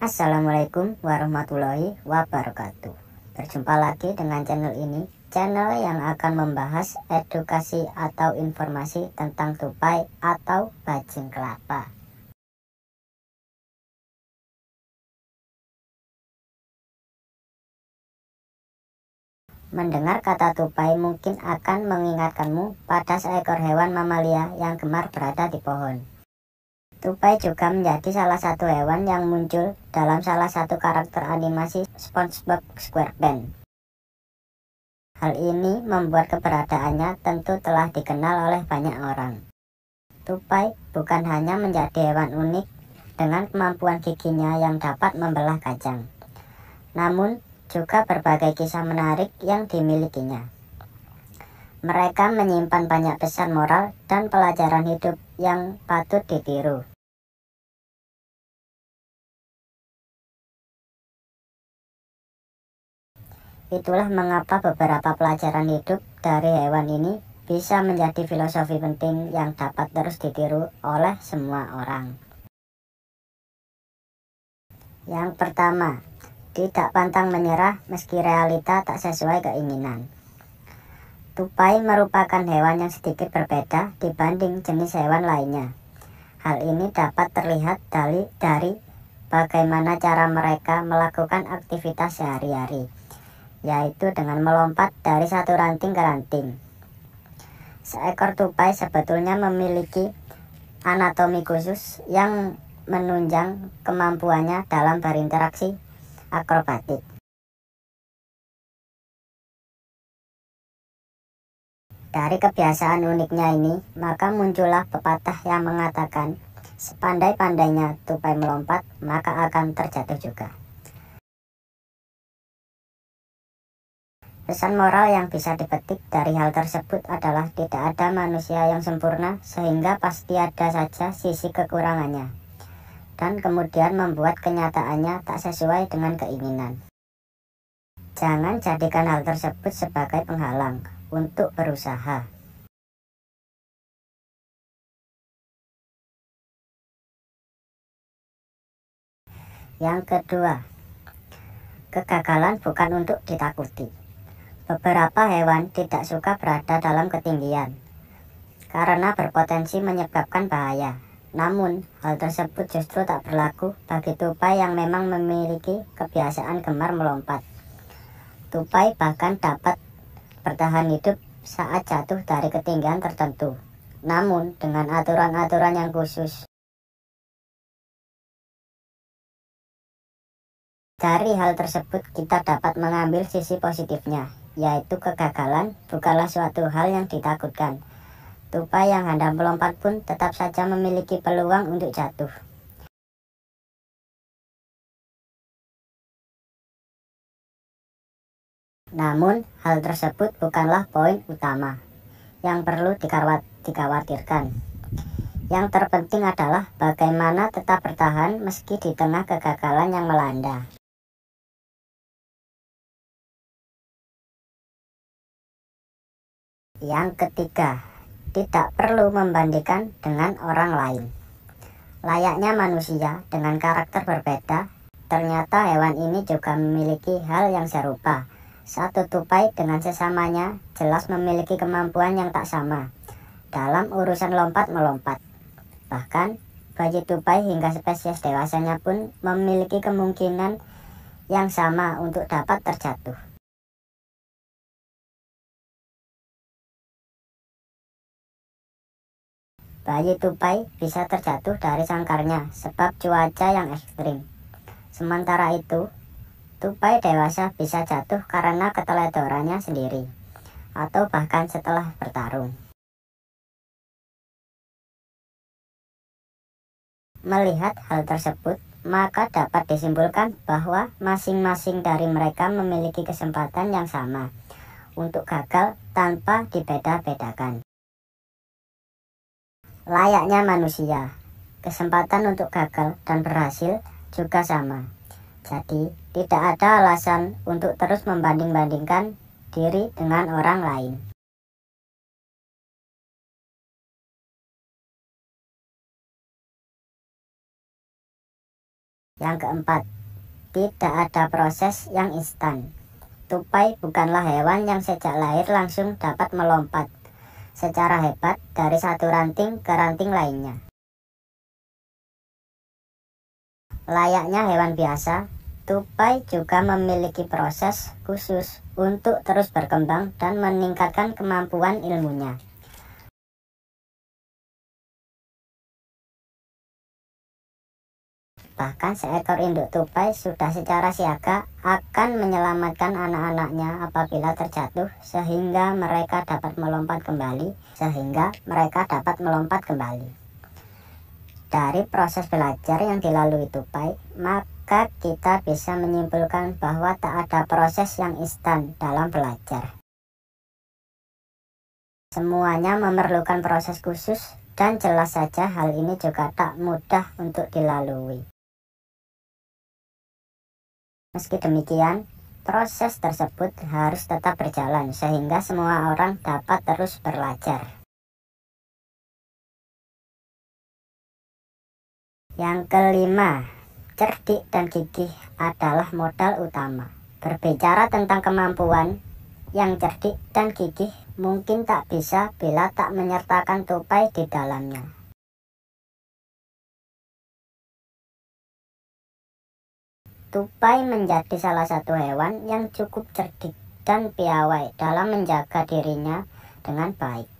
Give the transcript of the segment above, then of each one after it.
Assalamualaikum warahmatullahi wabarakatuh. Berjumpa lagi dengan channel ini, channel yang akan membahas edukasi atau informasi tentang tupai atau bajing kelapa. Mendengar kata tupai mungkin akan mengingatkanmu pada seekor hewan mamalia yang gemar berada di pohon. Tupai juga menjadi salah satu hewan yang muncul dalam salah satu karakter animasi SpongeBob SquarePants. Hal ini membuat keberadaannya tentu telah dikenal oleh banyak orang. Tupai bukan hanya menjadi hewan unik dengan kemampuan giginya yang dapat membelah kacang, namun juga berbagai kisah menarik yang dimilikinya. Mereka menyimpan banyak pesan moral dan pelajaran hidup yang patut ditiru. Itulah mengapa beberapa pelajaran hidup dari hewan ini bisa menjadi filosofi penting yang dapat terus ditiru oleh semua orang. Yang pertama, tidak pantang menyerah meski realita tak sesuai keinginan. Tupai merupakan hewan yang sedikit berbeda dibanding jenis hewan lainnya. Hal ini dapat terlihat dari bagaimana cara mereka melakukan aktivitas sehari-hari, yaitu dengan melompat dari satu ranting ke ranting. Seekor tupai sebetulnya memiliki anatomi khusus yang menunjang kemampuannya dalam berinteraksi akrobatik. Dari kebiasaan uniknya ini, maka muncullah pepatah yang mengatakan, sepandai-pandainya tupai melompat, maka akan terjatuh juga. Pesan moral yang bisa dipetik dari hal tersebut adalah tidak ada manusia yang sempurna, sehingga pasti ada saja sisi kekurangannya, dan kemudian membuat kenyataannya tak sesuai dengan keinginan. Jangan jadikan hal tersebut sebagai penghalang untuk berusaha. Yang kedua, kegagalan bukan untuk ditakuti. Beberapa hewan tidak suka berada dalam ketinggian karena berpotensi menyebabkan bahaya. Namun, hal tersebut justru tak berlaku bagi tupai yang memang memiliki kebiasaan gemar melompat. Tupai bahkan dapat bertahan hidup saat jatuh dari ketinggian tertentu, namun dengan aturan-aturan yang khusus. Dari hal tersebut kita dapat mengambil sisi positifnya, yaitu kegagalan bukanlah suatu hal yang ditakutkan. Tupai yang hendak melompat pun tetap saja memiliki peluang untuk jatuh. Namun, hal tersebut bukanlah poin utama yang perlu dikhawatirkan. Yang terpenting adalah bagaimana tetap bertahan meski di tengah kegagalan yang melanda. Yang ketiga, tidak perlu membandingkan dengan orang lain. Layaknya manusia dengan karakter berbeda, ternyata hewan ini juga memiliki hal yang serupa. Satu tupai dengan sesamanya jelas memiliki kemampuan yang tak sama dalam urusan lompat-melompat. Bahkan, bayi tupai hingga spesies dewasanya pun memiliki kemungkinan yang sama untuk dapat terjatuh. Bayi tupai bisa terjatuh dari sangkarnya sebab cuaca yang ekstrim. Sementara itu, tupai dewasa bisa jatuh karena keteledorannya sendiri, atau bahkan setelah bertarung. Melihat hal tersebut, maka dapat disimpulkan bahwa masing-masing dari mereka memiliki kesempatan yang sama untuk gagal tanpa dibeda-bedakan. Layaknya manusia, kesempatan untuk gagal dan berhasil juga sama. Jadi, tidak ada alasan untuk terus membanding-bandingkan diri dengan orang lain. Yang keempat, tidak ada proses yang instan. Tupai bukanlah hewan yang sejak lahir langsung dapat melompat secara hebat dari satu ranting ke ranting lainnya. Layaknya hewan biasa, tupai juga memiliki proses khusus untuk terus berkembang dan meningkatkan kemampuan ilmunya. Bahkan seekor induk tupai sudah secara siaga akan menyelamatkan anak-anaknya apabila terjatuh sehingga mereka dapat melompat kembali. Dari proses belajar yang dilalui tupai, maka kita bisa menyimpulkan bahwa tak ada proses yang instan dalam belajar. Semuanya memerlukan proses khusus dan jelas saja hal ini juga tak mudah untuk dilalui. Meski demikian, proses tersebut harus tetap berjalan sehingga semua orang dapat terus belajar. Yang kelima, cerdik dan gigih adalah modal utama. Berbicara tentang kemampuan, yang cerdik dan gigih mungkin tak bisa bila tak menyertakan tupai di dalamnya. Tupai menjadi salah satu hewan yang cukup cerdik dan piawai dalam menjaga dirinya dengan baik.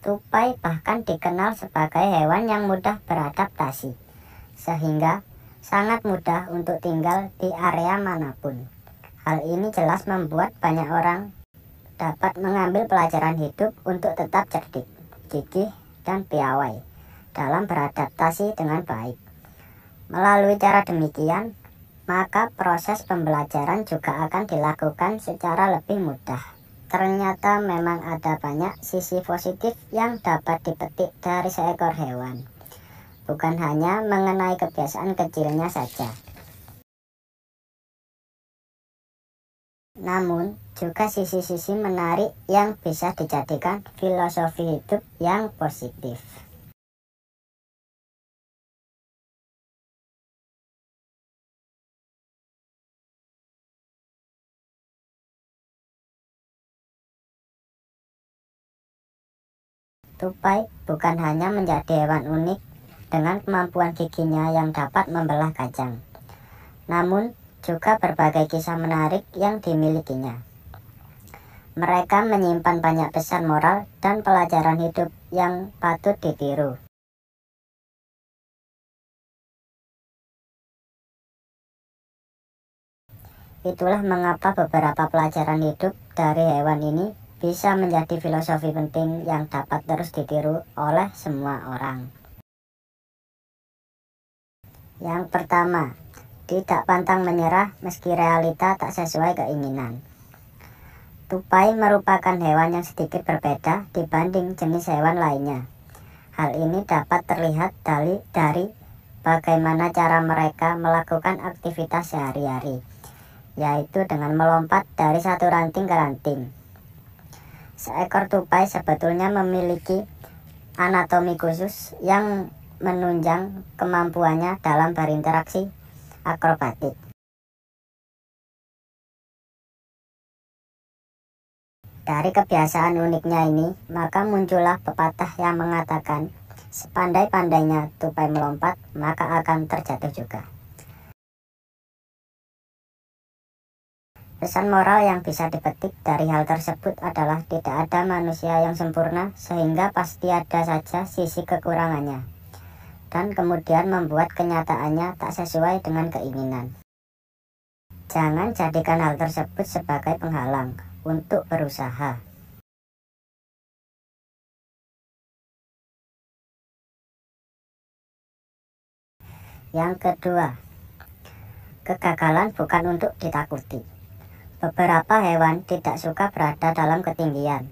Tupai bahkan dikenal sebagai hewan yang mudah beradaptasi, sehingga sangat mudah untuk tinggal di area manapun. Hal ini jelas membuat banyak orang dapat mengambil pelajaran hidup untuk tetap cerdik, gigih, dan piawai dalam beradaptasi dengan baik. Melalui cara demikian, maka proses pembelajaran juga akan dilakukan secara lebih mudah. Ternyata memang ada banyak sisi positif yang dapat dipetik dari seekor hewan, bukan hanya mengenai kebiasaan kecilnya saja. Namun, juga sisi-sisi menarik yang bisa dijadikan filosofi hidup yang positif. Tupai bukan hanya menjadi hewan unik dengan kemampuan giginya yang dapat membelah kacang, namun juga berbagai kisah menarik yang dimilikinya. Mereka menyimpan banyak pesan moral dan pelajaran hidup yang patut ditiru. Itulah mengapa beberapa pelajaran hidup dari hewan ini bisa menjadi filosofi penting yang dapat terus ditiru oleh semua orang. Yang pertama, tidak pantang menyerah meski realita tak sesuai keinginan. Tupai merupakan hewan yang sedikit berbeda dibanding jenis hewan lainnya. Hal ini dapat terlihat dari bagaimana cara mereka melakukan aktivitas sehari-hari, yaitu dengan melompat dari satu ranting ke ranting. Seekor tupai sebetulnya memiliki anatomi khusus yang menunjang kemampuannya dalam berinteraksi akrobatik. Dari kebiasaan uniknya ini, maka muncullah pepatah yang mengatakan, sepandai-pandainya tupai melompat, maka akan terjatuh juga. Pesan moral yang bisa dipetik dari hal tersebut adalah tidak ada manusia yang sempurna, sehingga pasti ada saja sisi kekurangannya, dan kemudian membuat kenyataannya tak sesuai dengan keinginan. Jangan jadikan hal tersebut sebagai penghalang untuk berusaha. Yang kedua, kegagalan bukan untuk ditakuti. Beberapa hewan tidak suka berada dalam ketinggian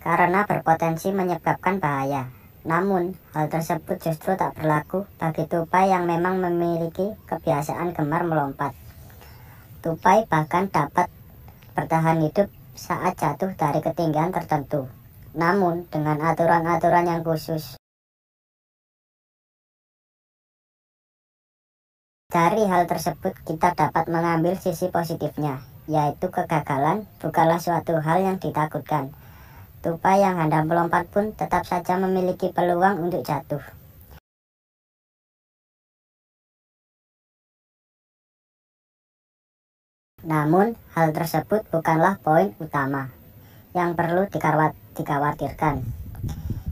karena berpotensi menyebabkan bahaya. Namun, hal tersebut justru tak berlaku bagi tupai yang memang memiliki kebiasaan gemar melompat. Tupai bahkan dapat bertahan hidup saat jatuh dari ketinggian tertentu, namun dengan aturan-aturan yang khusus. Dari hal tersebut kita dapat mengambil sisi positifnya, yaitu kegagalan bukanlah suatu hal yang ditakutkan. Tupai yang hendak melompat pun tetap saja memiliki peluang untuk jatuh. Namun, hal tersebut bukanlah poin utama yang perlu dikhawatirkan.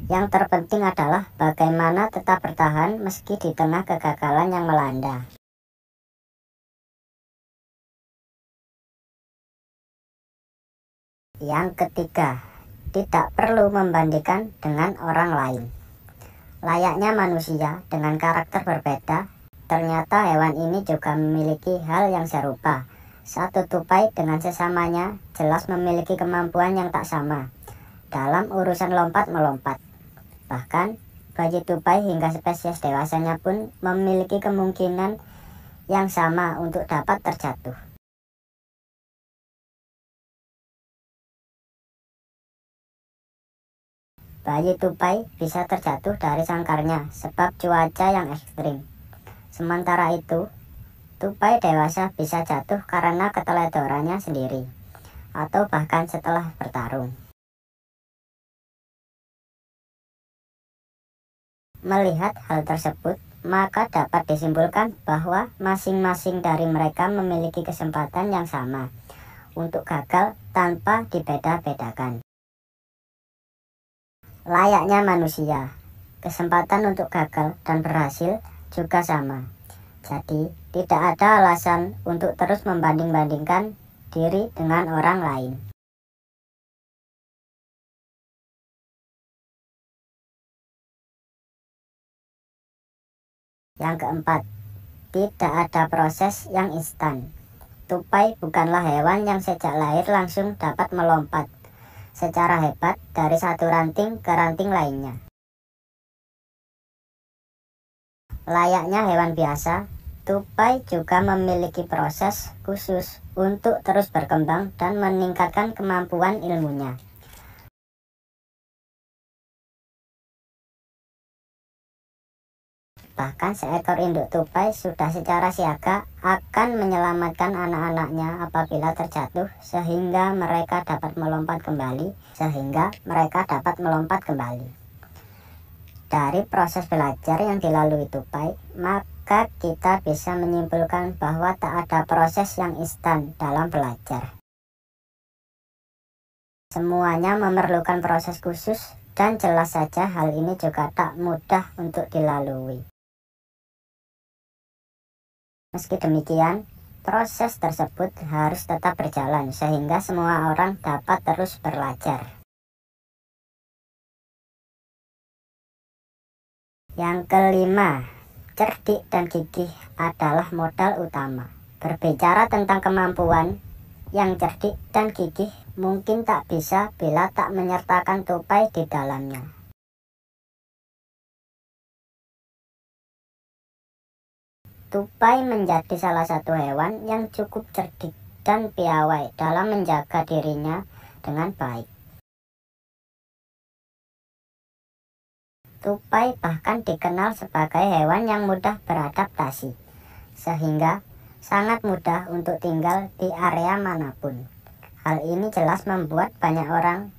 Yang terpenting adalah bagaimana tetap bertahan meski di tengah kegagalan yang melanda. Yang ketiga, tidak perlu membandingkan dengan orang lain. Layaknya manusia dengan karakter berbeda, ternyata hewan ini juga memiliki hal yang serupa. Satu tupai dengan sesamanya jelas memiliki kemampuan yang tak sama dalam urusan lompat-melompat. Bahkan, bayi tupai hingga spesies dewasanya pun memiliki kemungkinan yang sama untuk dapat terjatuh. Bayi tupai bisa terjatuh dari sangkarnya sebab cuaca yang ekstrim. Sementara itu, tupai dewasa bisa jatuh karena keteledorannya sendiri, atau bahkan setelah bertarung. Melihat hal tersebut, maka dapat disimpulkan bahwa masing-masing dari mereka memiliki kesempatan yang sama untuk gagal tanpa dibeda-bedakan. Layaknya manusia, kesempatan untuk gagal dan berhasil juga sama. Jadi, tidak ada alasan untuk terus membanding-bandingkan diri dengan orang lain. Yang keempat, tidak ada proses yang instan. Tupai bukanlah hewan yang sejak lahir langsung dapat melompat secara hebat dari satu ranting ke ranting lainnya. Layaknya hewan biasa, tupai juga memiliki proses khusus untuk terus berkembang dan meningkatkan kemampuan ilmunya. Bahkan seekor induk tupai sudah secara siaga akan menyelamatkan anak-anaknya apabila terjatuh sehingga mereka dapat melompat kembali. Dari proses belajar yang dilalui tupai, maka kita bisa menyimpulkan bahwa tak ada proses yang instan dalam belajar. Semuanya memerlukan proses khusus dan jelas saja hal ini juga tak mudah untuk dilalui. Meski demikian, proses tersebut harus tetap berjalan sehingga semua orang dapat terus belajar. Yang kelima, cerdik dan gigih adalah modal utama. Berbicara tentang kemampuan, yang cerdik dan gigih mungkin tak bisa bila tak menyertakan tupai di dalamnya. Tupai menjadi salah satu hewan yang cukup cerdik dan piawai dalam menjaga dirinya dengan baik. Tupai bahkan dikenal sebagai hewan yang mudah beradaptasi, sehingga sangat mudah untuk tinggal di area manapun. Hal ini jelas membuat banyak orang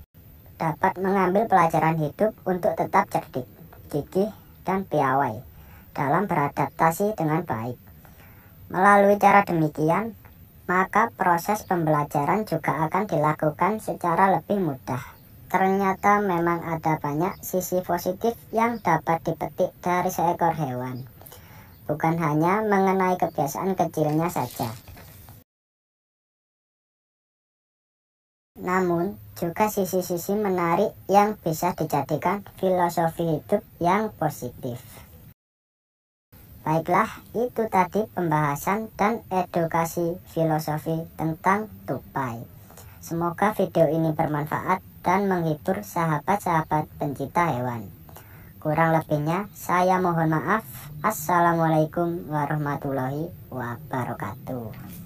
dapat mengambil pelajaran hidup untuk tetap cerdik, gigih, dan piawai dalam beradaptasi dengan baik. Melalui cara demikian, maka proses pembelajaran juga akan dilakukan secara lebih mudah. Ternyata memang ada banyak sisi positif yang dapat dipetik dari seekor hewan, bukan hanya mengenai kebiasaan kecilnya saja. Namun, juga sisi-sisi menarik yang bisa dijadikan filosofi hidup yang positif. Baiklah, itu tadi pembahasan dan edukasi filosofi tentang tupai. Semoga video ini bermanfaat dan menghibur sahabat-sahabat pencinta hewan. Kurang lebihnya, saya mohon maaf. Assalamualaikum warahmatullahi wabarakatuh.